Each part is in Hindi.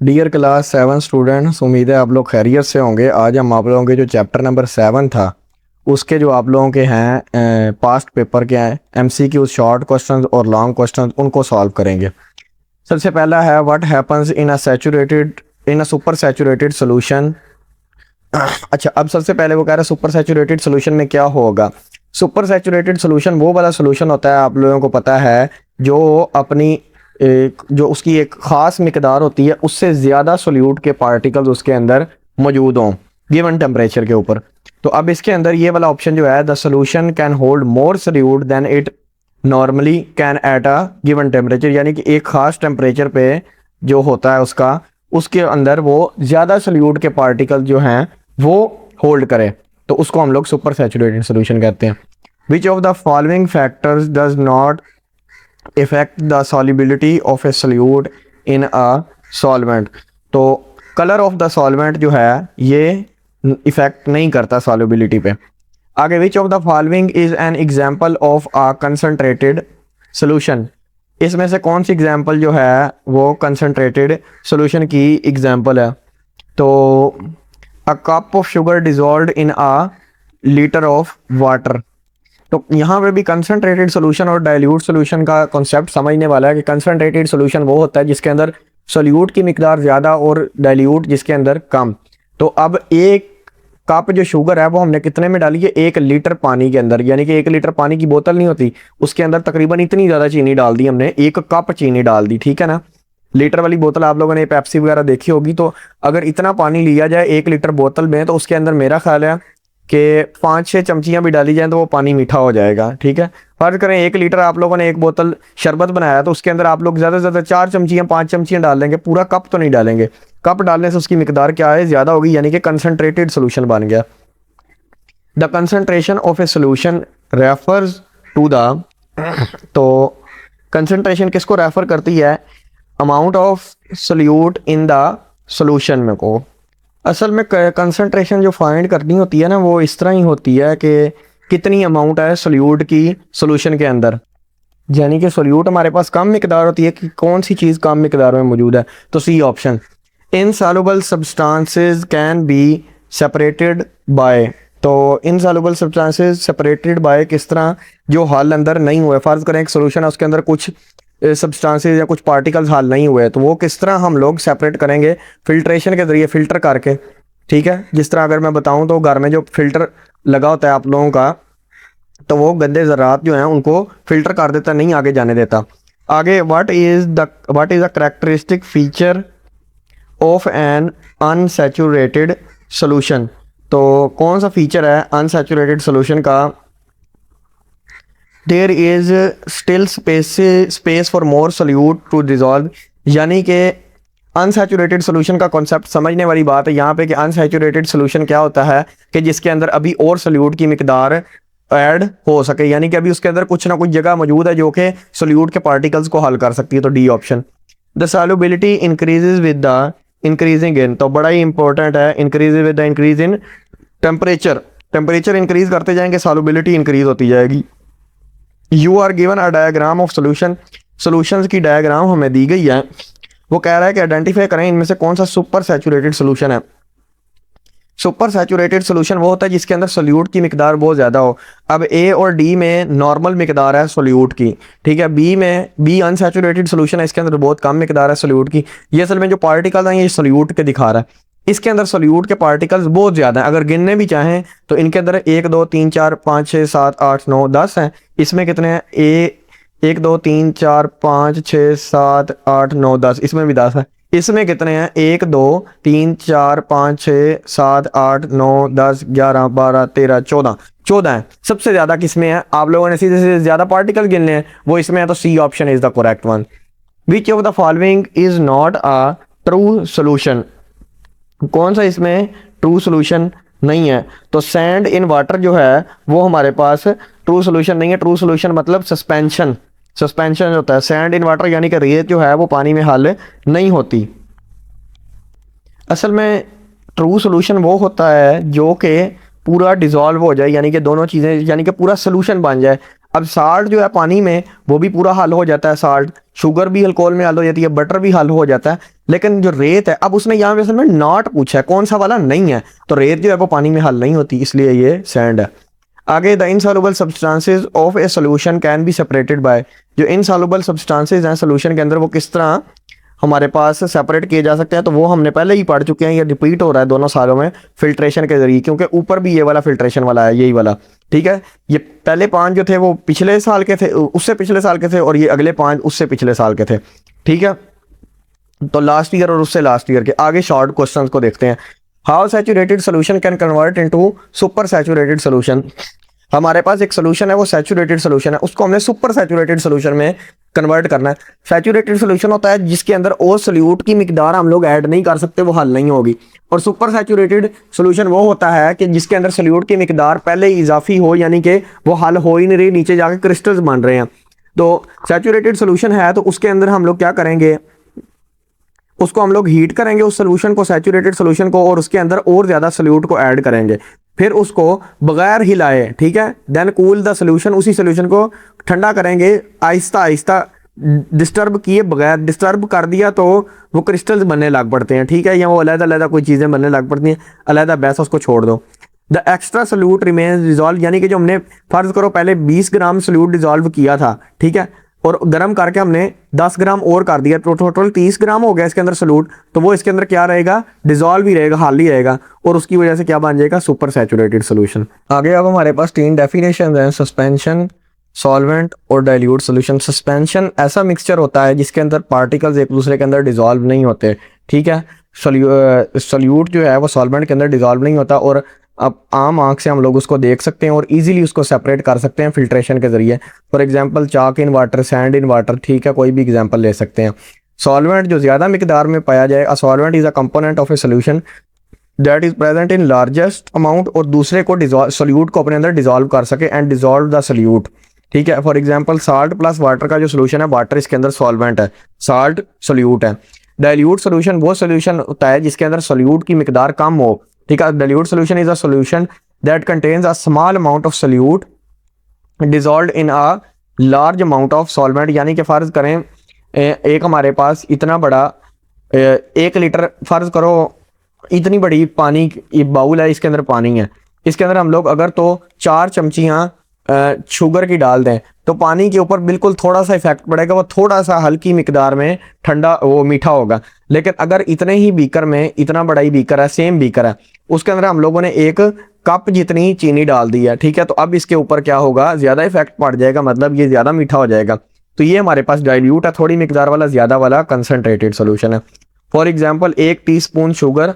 डियर क्लास 7 स्टूडेंट्स, उम्मीद है आप लोग खैरियत से होंगे। आज हम आप लोगों के जो चैप्टर नंबर 7 था उसके जो आप लोगों के हैं पास्ट पेपर के हैं एमसीक्यू शॉर्ट क्वेश्चंस और लॉन्ग क्वेश्चंस उनको सॉल्व करेंगे। सबसे पहला है what happens in a super saturated solution. अच्छा, अब सबसे पहले वो कह रहा है सुपर सैचुरेटेड सोल्यूशन में क्या होगा। सुपर सैचुरेटेड सोल्यूशन वो वाला सोल्यूशन होता है, आप लोगों को पता है, जो अपनी जो उसकी एक ख़ास मिकदार होती है उससे ज़्यादा सोल्यूट के पार्टिकल्स उसके अंदर मौजूद हों गिवन टेम्परेचर के ऊपर। तो अब इसके अंदर ये वाला ऑप्शन जो है, the solution can hold more solute than it normally can at a given temperature, यानी कि एक ख़ास टेम्परेचर पे जो होता है उसके अंदर वो ज़्यादा सोल्यूट के पार्टिकल जो हैं वो होल्ड करे, तो उसको हम लोग सुपर सैचुरेटेड सोल्यूशन कहते हैं। विच of the following factors does not effect the solubility of A solute in a solvent. तो कलर ऑफ द सॉल्वेंट जो है ये इफेक्ट नहीं करता सॉल्युबिलिटी पे। आगे, विच of the following is an example of a concentrated solution. इसमें से कौन सी एग्जांपल जो है वो कंसंट्रेटेड सोल्यूशन की एग्जांपल है। तो a cup of sugar dissolved in a litre of water. तो यहाँ पे भी कंसंट्रेटेड सोल्यूशन और डाइल्यूट सोल्यूशन का कॉन्सेप्ट समझने वाला है कि कंसंट्रेटेड सोल्यूशन वो होता है जिसके अंदर सोल्यूट की मिकदार ज़्यादा और डाइल्यूट जिसके अंदर कम। तो अब एक कप जो शुगर है वो हमने कितने में डाली है, 1 लीटर पानी के अंदर, यानी कि 1 लीटर पानी की बोतल नहीं होती, उसके अंदर तकरीबन इतनी ज़्यादा चीनी डाल दी हमने, 1 कप चीनी डाल दी, ठीक है ना। लीटर वाली बोतल आप लोगों ने पेप्सी वगैरह देखी होगी, तो अगर इतना पानी लिया जाए 1 लीटर बोतल में तो उसके अंदर मेरा ख्याल है कि 5-6 चमचियाँ भी डाली जाएं तो वो पानी मीठा हो जाएगा, ठीक है। फर्ज करें 1 लीटर आप लोगों ने एक बोतल शरबत बनाया तो उसके अंदर आप लोग ज़्यादा से ज़्यादा 4 चमचियाँ 5 चमचियाँ डाल देंगे, पूरा कप तो नहीं डालेंगे। कप डालने से उसकी मिकदार क्या है, ज़्यादा होगी, यानी कि कंसनट्रेटेड सोल्यूशन बन गया। The concentration of a solution refers to the, तो कंसनट्रेशन किसको रेफर करती है, amount of solute in the solution में को। असल में कंसंट्रेशन जो फाइंड करनी होती है ना वो इस तरह ही होती है कि कितनी अमाउंट है सोल्यूट की सोल्यूशन के अंदर, यानी कि सोल्यूट हमारे पास कम मिकदार होती है कि कौन सी चीज़ कम मिकदार में मौजूद है। तो C option, insoluble substances can be separated by. तो इनसॉल्युबल सब्सटेंसेस सेपरेटेड बाय किस तरह, जो हल अंदर नहीं हुए। फ़र्ज़ करें एक सोल्यूशन है उसके अंदर कुछ सब्सटेंसेस या कुछ पार्टिकल्स हल नहीं हुए, तो वो किस तरह हम लोग सेपरेट करेंगे, फिल्ट्रेशन के ज़रिए फ़िल्टर करके, ठीक है। जिस तरह अगर मैं बताऊं तो घर में जो फ़िल्टर लगा होता है आप लोगों का, तो वो गंदे ज़रात जो हैं उनको फ़िल्टर कर देता, नहीं आगे जाने देता। आगे, what is a characteristic feature of an unsaturated solution. तो कौन सा फीचर है अनसैचुरेटेड सोल्यूशन का, there is still space for more solute to dissolve, यानी कि अनसैचुरेटेड सोल्यूशन का कॉन्सेप्ट समझने वाली बात है यहाँ पे कि अनसैचुरेटेड सोल्यूशन क्या होता है कि जिसके अंदर अभी और सोल्यूट की मिकदार ऐड हो सके, यानी कि अभी उसके अंदर कुछ ना कुछ जगह मौजूद है जो कि सोल्यूट के पार्टिकल्स को हल कर सकती है। तो D option. The solubility increases with the increasing in, तो बड़ा ही इंपॉर्टेंट है, increase with the increase in temperature. Temperature increase करते जाएंगे सॉल्युबिलिटी इंक्रीज होती जाएगी। You are given a diagram of solution, solutions की डायग्राम हमें दी गई है। वो कह रहा है कि आइडेंटिफाई करें इनमें से कौन सा सुपर सैचुरेटेड सोल्यूशन है। सुपर सैचुरेटेड सोल्यूशन वो होता है जिसके अंदर सोल्यूट की मिकदार बहुत ज़्यादा हो। अब ए और डी में नॉर्मल मिकदार है सोल्यूट की, ठीक है। बी अनसैचुरेटेड सोल्यूशन है, इसके अंदर बहुत कम मिकदार है सोल्यूट की। ये असल में जो पार्टिकल हैं ये सोल्यूट के दिखा रहा है, इसके अंदर सोल्यूट के पार्टिकल्स बहुत ज़्यादा हैं। अगर गिनने भी चाहें तो इनके अंदर 1 2 3 4 5 6 7 8 9 10 हैं। इसमें कितने हैं, 1 2 3 4 5 6 7 8 9 10, इसमें भी 10 है। इसमें कितने हैं, 1 2 3 4 5 6 7 8 9 10 11 12 13 14 है। सबसे ज़्यादा किसमें है, आप लोगों ने सीधे सीधे ज़्यादा पार्टिकल गिनने हैं, वो इसमें है। तो C option is the correct one. Which of the following is not a true solution, कौन सा इसमें ट्रू सोल्यूशन नहीं है। तो सैंड इन वाटर जो है वो हमारे पास ट्रू सोल्यूशन नहीं है। ट्रू सोल्यूशन मतलब सस्पेंशन, सस्पेंशन होता है। सैंड इन वाटर यानी कि रेत जो है वो पानी में हल नहीं होती। असल में ट्रू सोल्यूशन वो होता है जो कि पूरा डिज़ोल्व हो जाए, यानी कि दोनों चीज़ें, यानी कि पूरा सोल्यूशन बन जाए। अब साल्ट जो है पानी में वो भी पूरा हल हो जाता है, साल्ट शुगर भी अल्कोहल में हल हो जाती है, बटर भी हल हो जाता है। लेकिन जो रेत है, अब उसने यहाँ पे असल में नॉट पूछा है, कौन सा वाला नहीं है, तो रेत जो है वो पानी में हल नहीं होती, इसलिए ये सैंड है। आगे the insoluble substances of a solution can be separated bye, जो इनसॉल्युबल सब्सटेंसेस हैं सोल्यूशन के अंदर वो किस तरह हमारे पास सेपरेट किए जा सकते हैं, तो वो हमने पहले ही पढ़ चुके हैं, ये रिपीट हो रहा है दोनों सालों में फिल्ट्रेशन के जरिए, क्योंकि ऊपर भी ये वाला फिल्ट्रेशन वाला है, यही वाला, ठीक है। ये पहले 5 जो थे वो पिछले साल के थे, उससे पिछले साल के थे, और ये अगले 5 उससे पिछले साल के थे, ठीक है। तो लास्ट ईयर और उससे लास्ट ईयर के। आगे शॉर्ट क्वेश्चंस को देखते हैं। How saturated solution can convert into super saturated solution. हमारे पास एक सोल्यूशन है वो सैचुरेटेड सोल्यूशन है, उसको हमने सुपर सैचुरेटेड सोल्यूशन में कन्वर्ट करना है। सैचुरेटेड सोल्यूशन होता है जिसके अंदर और सोल्यूट की मिकदार हम लोग ऐड नहीं कर सकते, वो हल नहीं होगी। और सुपर सैचुरेटेड सोल्यूशन वो होता है कि जिसके अंदर सोल्यूट की मिकदार पहले ही इजाफी हो, यानी कि वो हल हो ही नहीं रही, नीचे जाके क्रिस्टल्स बन रहे हैं। तो सैचुरेटेड सोल्यूशन है तो उसके अंदर हम लोग क्या करेंगे, उसको हम लोग हीट करेंगे उस सोल्यूशन को, सैचुरेटेड सोल्यूशन को, और उसके अंदर और ज़्यादा सोल्यूट को ऐड करेंगे, फिर उसको बगैर हिलाए, ठीक है, देन कूल द सोल्यूशन, उसी सोल्यूशन को ठंडा करेंगे आहिस्ता आहिस्ता, डिस्टर्ब किए बगैर। डिस्टर्ब कर दिया तो वो क्रिस्टल्स बनने लग पड़ते हैं, ठीक है, या वो अलग-अलग कोई चीज़ें बनने लग पड़ती हैं, अलग बैसा उसको छोड़ दो। The extra solute remains dissolve, यानी कि जो हमने फर्ज करो पहले 20 ग्राम सोल्यूट डिजॉल्व किया था, ठीक है, और गर्म करके हमने 10 ग्राम और कर दिया, तो टोटल 30 ग्राम हो गया इसके अंदर सोल्यूट, तो वो इसके अंदर क्या रहेगा, डिजॉल्व ही रहेगा, हाल ही रहेगा, और उसकी वजह से क्या बन जाएगा, सुपर सैचुरेटेड सोल्यूशन। आगे अब हमारे पास 3 डेफिनेशन हैं, सस्पेंशन, सॉल्वेंट और डाइल्यूट सोल्यूशन। सस्पेंशन ऐसा मिक्सचर होता है जिसके अंदर पार्टिकल्स एक दूसरे के अंदर डिजॉल्व नहीं होते, ठीक है। सोल्यूट जो है वो सॉल्वेंट के अंदर डिजॉल्व नहीं होता, और अब आम आंख से हम लोग उसको देख सकते हैं और इजीली उसको सेपरेट कर सकते हैं फिल्ट्रेशन के जरिए। For example chalk in water, sand in water, ठीक है, कोई भी एग्जांपल ले सकते हैं। सॉल्वेंट जो ज़्यादा मिकदार में पाया जाए, a solvent is a component of a solution that is present in largest amount, और दूसरे को डिजॉल्व, सोल्यूट को अपने अंदर डिजॉल्व कर सके एंड डिजॉल्व द सोल्यूट, ठीक है। For example salt plus water का जो सोल्यूशन है, वाटर इसके अंदर सॉल्वेंट है, साल्ट सोल्यूट है। डाइल्यूट सोल्यूशन वो सोल्यूशन होता है जिसके अंदर सोल्यूट की मिकदार कम हो, ठीक है। Dilute solution is a solution that contains a small amount of solute dissolved in a large amount of solvent, यानी कि फ़र्ज करें एक हमारे पास इतना बड़ा 1 लीटर, फ़र्ज करो इतनी बड़ी पानी ये बाउल है, इसके अंदर पानी है, इसके अंदर हम लोग अगर तो 4 चमचियाँ शुगर की डाल दें तो पानी के ऊपर बिल्कुल थोड़ा सा इफेक्ट पड़ेगा, वो थोड़ा सा हल्की मिकदार में ठंडा वो मीठा होगा। लेकिन अगर इतने ही बीकर में, इतना बड़ा ही बीकर है, सेम बीकर है, उसके अंदर हम लोगों ने 1 कप जितनी चीनी डाल दी है, ठीक है, तो अब इसके ऊपर क्या होगा, ज़्यादा इफेक्ट पड़ जाएगा, मतलब ये ज़्यादा मीठा हो जाएगा। तो ये हमारे पास डाइल्यूट है, थोड़ी मिकदार वाला, ज़्यादा वाला कंसनट्रेटेड सोल्यूशन है। For example 1 teaspoon sugar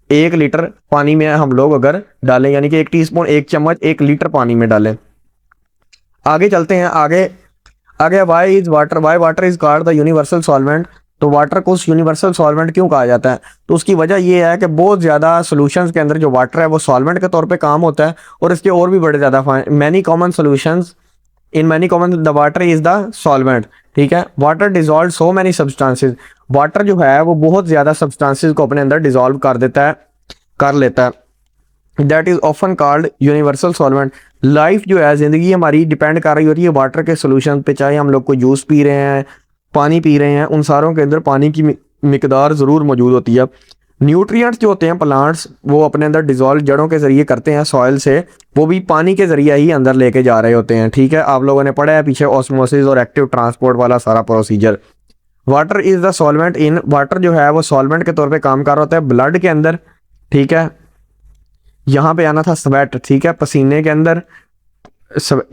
1 litre पानी में हम लोग अगर डालें, यानी कि 1 टीस्पून 1 चम्मच 1 लीटर पानी में डालें। आगे चलते हैं, आगे Y water is called the universal solvent. तो वाटर को यूनिवर्सल सॉल्वेंट क्यों कहा जाता है, तो उसकी वजह ये है कि बहुत ज़्यादा सॉल्यूशंस के अंदर जो वाटर है वो सॉल्वेंट के तौर पे काम होता है, और इसके और भी बड़े ज़्यादा many common solutions in many common the water is the solvent, ठीक है। Water dissolve so many substances, water जो है वो बहुत ज़्यादा सब्सटेंसेस को अपने अंदर डिजॉल्व कर लेता है, that is often called universal solvent. Life जो है, ज़िंदगी हमारी डिपेंड कर रही होती है वाटर के सोल्यूशन पे, चाहे हम लोग कोई जूस पी रहे हैं, पानी पी रहे हैं, उन सारों के अंदर पानी की मिकदार ज़रूर मौजूद होती है। न्यूट्रिएंट्स जो होते हैं प्लांट्स वो अपने अंदर डिजॉल्व जड़ों के ज़रिए करते हैं सॉइल से, वो भी पानी के ज़रिए ही अंदर लेके जा रहे होते हैं, ठीक है। आप लोगों ने पढ़ा है पीछे ऑस्मोसिस और एक्टिव ट्रांसपोर्ट वाला सारा procedure. Water is the solvent in, water जो है वो सॉल्वेंट के तौर पे काम कर रहा होता है ब्लड के अंदर, ठीक है। यहाँ पे आना था स्वेट, ठीक है, पसीने के अंदर,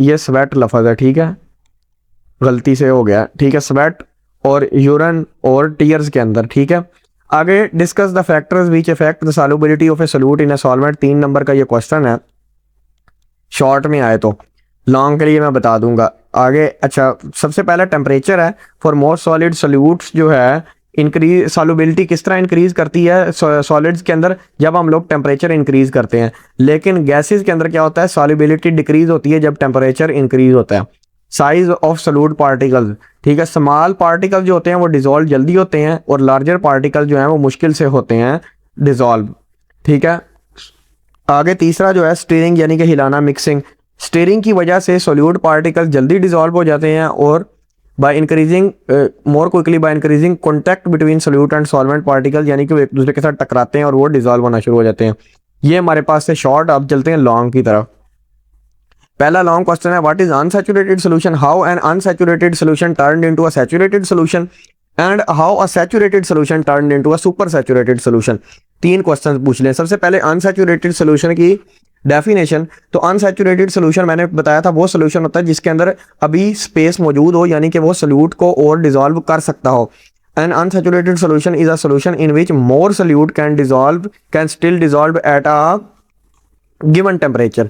ये स्वेट लफ्ज़ है, ठीक है, गलती से हो गया, ठीक है, स्वेट और यूरिन और टीयर्स के अंदर, ठीक है। आगे discuss the factors which affect the solubility of A solute in a solvent. 3 number का ये क्वेश्चन है, शॉर्ट में आए तो, लॉन्ग के लिए मैं बता दूंगा आगे। अच्छा, सबसे पहला टेम्परेचर है। फॉर मोस्ट सॉलिड सोल्यूट्स जो है इंक्रीज, सॉल्युबिलिटी किस तरह इंक्रीज करती है सॉलिड्स के अंदर, जब हम लोग टेम्परेचर इंक्रीज करते हैं। लेकिन गैसेस के अंदर क्या होता है, सॉल्युबिलिटी डिक्रीज होती है जब टेम्परेचर इंक्रीज होता है। साइज ऑफ सोल्यूट पार्टिकल्स, ठीक है, स्मॉल पार्टिकल जो होते हैं वो डिजॉल्व जल्दी होते हैं, और लार्जर पार्टिकल जो हैं वो मुश्किल से होते हैं डिजॉल्व, ठीक है। आगे तीसरा जो है स्टीयरिंग, यानी कि हिलाना, मिक्सिंग। स्टीयरिंग की वजह से सोल्यूट पार्टिकल जल्दी डिजॉल्व हो जाते हैं और by increasing more quickly by increasing contact between solute and solvent particle, यानी कि वो एक दूसरे के साथ टकराते हैं और वो डिजॉल्व होना शुरू हो जाते हैं। ये हमारे पास से शॉर्ट, अब चलते हैं लॉन्ग की तरफ। पहला लॉन्ग क्वेश्चन है, what is unsaturated solution, how an unsaturated solution turned into a saturated solution and how a saturated solution turned into a super saturated solution. 3 question पूछ लें। सबसे पहले अनसैचुरेटेड सॉल्यूशन की डेफिनेशन। तो अनसैचुरेटेड सॉल्यूशन मैंने बताया था वो सॉल्यूशन होता है जिसके अंदर अभी स्पेस मौजूद हो, यानी कि वो सोल्यूट को और डिसॉल्व कर सकता हो। An unsaturated solution is a solution in which more solute can still dissolve at a given temperature।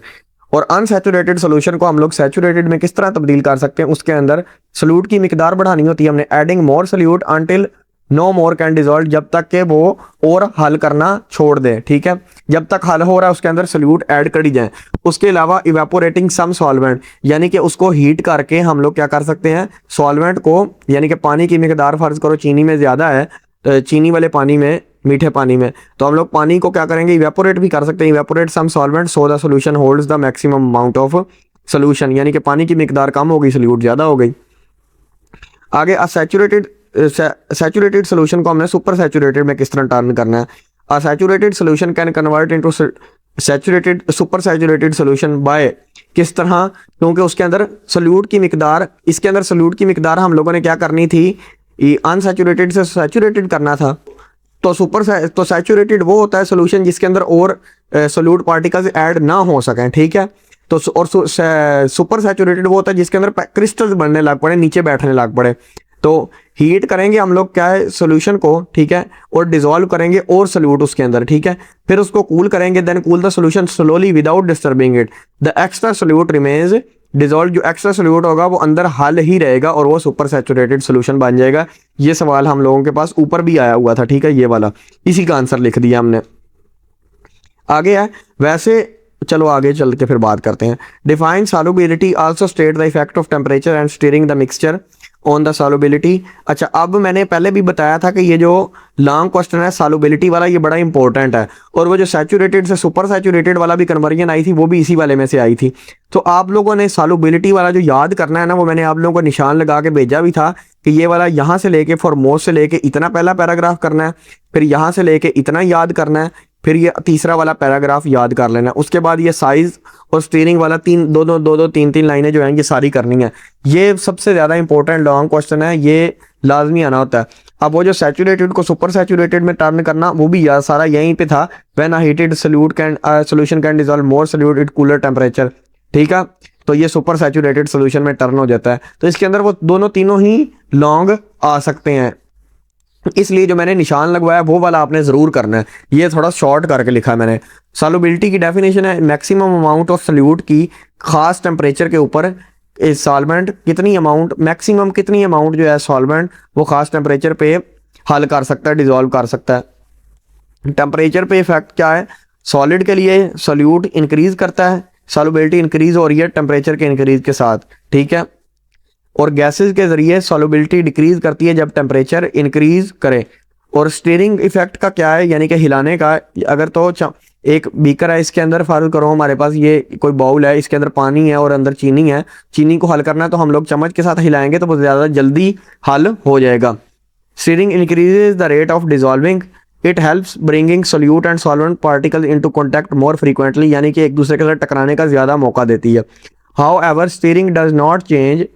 और अनसैचुरेटेड सोल्यूशन को हम लोग सैचुरेटेड में किस तरह तब्दील कर सकते हैं, उसके अंदर सोल्यूट की मिकदार बढ़ानी होती है हमने, adding more solute until no more can dissolve, जब तक के वो और हल करना छोड़ दे। ठीक है, जब तक हल हो रहा है उसके अंदर सोल्यूट ऐड करी जाए। उसके अलावा इवेपोरेटिंग सम सॉल्वेंट, यानी कि उसको हीट करके हम लोग क्या कर सकते हैं, सॉल्वेंट को, यानी कि पानी की मिकदार फर्ज करो चीनी में ज़्यादा है, तो चीनी वाले पानी में, मीठे पानी में, तो हम लोग पानी को क्या करेंगे, इवेपोरेट भी कर सकते हैं। Evaporate some solvent so the solution holds the maximum amount of solution, यानी कि पानी की मिकदार कम हो गई, सोल्यूट ज़्यादा हो गई। आगे सैचुरेटेड सोल्यूशन को हमने सुपर सैचुरेटेड में किस तरह टर्न करना है। अ saturated solution can convert into saturated super saturated solution bye, किस तरह, क्योंकि उसके अंदर सोल्यूट की मिकदार, इसके अंदर सोल्यूट की मिकदार हम लोगों ने क्या करनी थी, अनसैचुरेटेड से सैचुरेटेड करना था। तो तो सैचुरेटेड वो होता है सोल्यूशन जिसके अंदर और सोल्यूट पार्टिकल्स ऐड ना हो सकें। ठीक है, तो और सुपर सैचुरेटेड वो होता है जिसके अंदर क्रिस्टल्स बनने लग पड़े, नीचे बैठने लग पड़े। तो हीट करेंगे हम लोग क्या है सोल्यूशन को, ठीक है, और डिसॉल्व करेंगे और सोल्यूट उसके अंदर। ठीक है, फिर उसको कूल करेंगे, then cool the solution slowly without disturbing it, the extra solute remains dissolve, जो एक्स्ट्रा सोल्यूट होगा वो अंदर हल ही रहेगा और वो सुपर सैचुरेटेड सोल्यूशन बन जाएगा। ये सवाल हम लोगों के पास ऊपर भी आया हुआ था। ठीक है, ये वाला, इसी का आंसर लिख दिया हमने। आगे है, वैसे चलो आगे चल के फिर बात करते हैं। Define solubility, also state the effect of temperature and steering the mixture on the solubility. अच्छा, अब मैंने पहले भी बताया था कि ये जो लॉन्ग क्वेश्चन है सॉल्युबिलिटी वाला, ये बड़ा इंपॉर्टेंट है, और वो जो सैचुरेटेड से सुपर सैचुरेटेड वाला भी कन्वर्जन आई थी वो भी इसी वाले में से आई थी। तो आप लोगों ने सॉल्युबिलिटी वाला जो याद करना है ना, वो मैंने आप लोगों को निशान लगा के भेजा भी था कि ये वाला यहाँ से लेके फॉरमोस्ट से लेके इतना पहला पैराग्राफ करना है, फिर यहाँ से लेके इतना याद करना है, फिर ये तीसरा वाला पैराग्राफ याद कर लेना है। उसके बाद ये साइज और स्टीयरिंग वाला दो तीन लाइनें जो हैं ये सारी करनी है। ये सबसे ज़्यादा इंपॉर्टेंट लॉन्ग क्वेश्चन है, ये लाजमी आना होता है। अब वो जो सैचुरेटेड को सुपर सैचुरेटेड में टर्न करना, वो भी याद सारा यहीं पे था। When a heated solution can dissolve more solute at cooler temperature. ठीक है, तो ये सुपर सैचुरेटेड सोल्यूशन में टर्न हो जाता है। तो इसके अंदर वो तीनों ही लॉन्ग आ सकते हैं, इसलिए जो मैंने निशान लगवाया वो वाला आपने ज़रूर करना है। ये थोड़ा शॉर्ट करके लिखा है मैंने। सॉल्युबिलिटी की डेफिनेशन है, मैक्सिमम अमाउंट ऑफ सोल्यूट की खास टेम्परेचर के ऊपर सॉल्वेंट कितनी अमाउंट, मैक्सिमम कितनी अमाउंट जो है सॉल्वेंट वो खास टेम्परेचर पे हल कर सकता है, डिसॉल्व कर सकता है। टेम्परेचर पे इफेक्ट क्या है, सॉलिड के लिए सोल्यूट इंक्रीज करता है, सॉल्युबिलिटी इंक्रीज हो रही है टेम्परेचर के इंक्रीज के साथ। ठीक है, और गैसेस के ज़रिए सॉल्युबिलिटी डिक्रीज करती है जब टेम्परेचर इंक्रीज करे। और स्टीयरिंग इफेक्ट का क्या है, यानी कि हिलाने का। अगर तो एक बीकर है, इसके अंदर फर्ज करो हमारे पास ये कोई बाउल है, इसके अंदर पानी है और अंदर चीनी है, चीनी को हल करना है तो हम लोग चम्मच के साथ हिलाएंगे तो वो ज़्यादा जल्दी हल हो जाएगा। Steering increases the rate of dissolving, it helps bringing solute and solvent particle into contact more frequently, यानी कि एक दूसरे के साथ टकराने का ज़्यादा मौका देती है। How ever steering does not change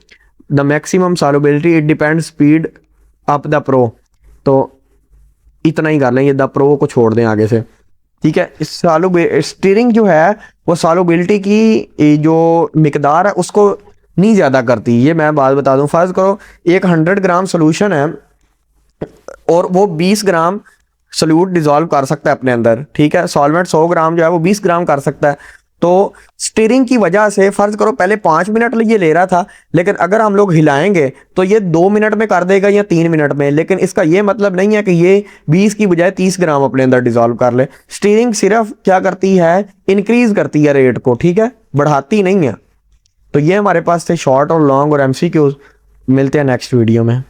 the maximum solubility, it depend speed up the pro. तो इतना ही कर लेंगे, द प्रो को छोड़ दें आगे से। ठीक है, इस स्टीयरिंग जो है वो सॉल्युबिलिटी की जो मिकदार है उसको नहीं ज़्यादा करती। ये मैं बात बता दूं, फर्ज करो एक 100 ग्राम सोल्यूशन है और वो 20 ग्राम सोल्यूट डिसॉल्व कर सकता है अपने अंदर। ठीक है, सॉल्वेंट 100 ग्राम जो है वो 20 ग्राम कर सकता है। तो स्टीयरिंग की वजह से फर्ज करो पहले 5 मिनट ये ले रहा था, लेकिन अगर हम लोग हिलाएंगे तो ये 2 मिनट में कर देगा या 3 मिनट में। लेकिन इसका ये मतलब नहीं है कि ये 20 की बजाय 30 ग्राम अपने अंदर डिसॉल्व कर ले। स्टीयरिंग सिर्फ क्या करती है, इंक्रीज करती है रेट को। ठीक है, बढ़ाती नहीं है। तो ये हमारे पास थे शॉर्ट और लॉन्ग और MCQs। मिलते हैं नेक्स्ट वीडियो में।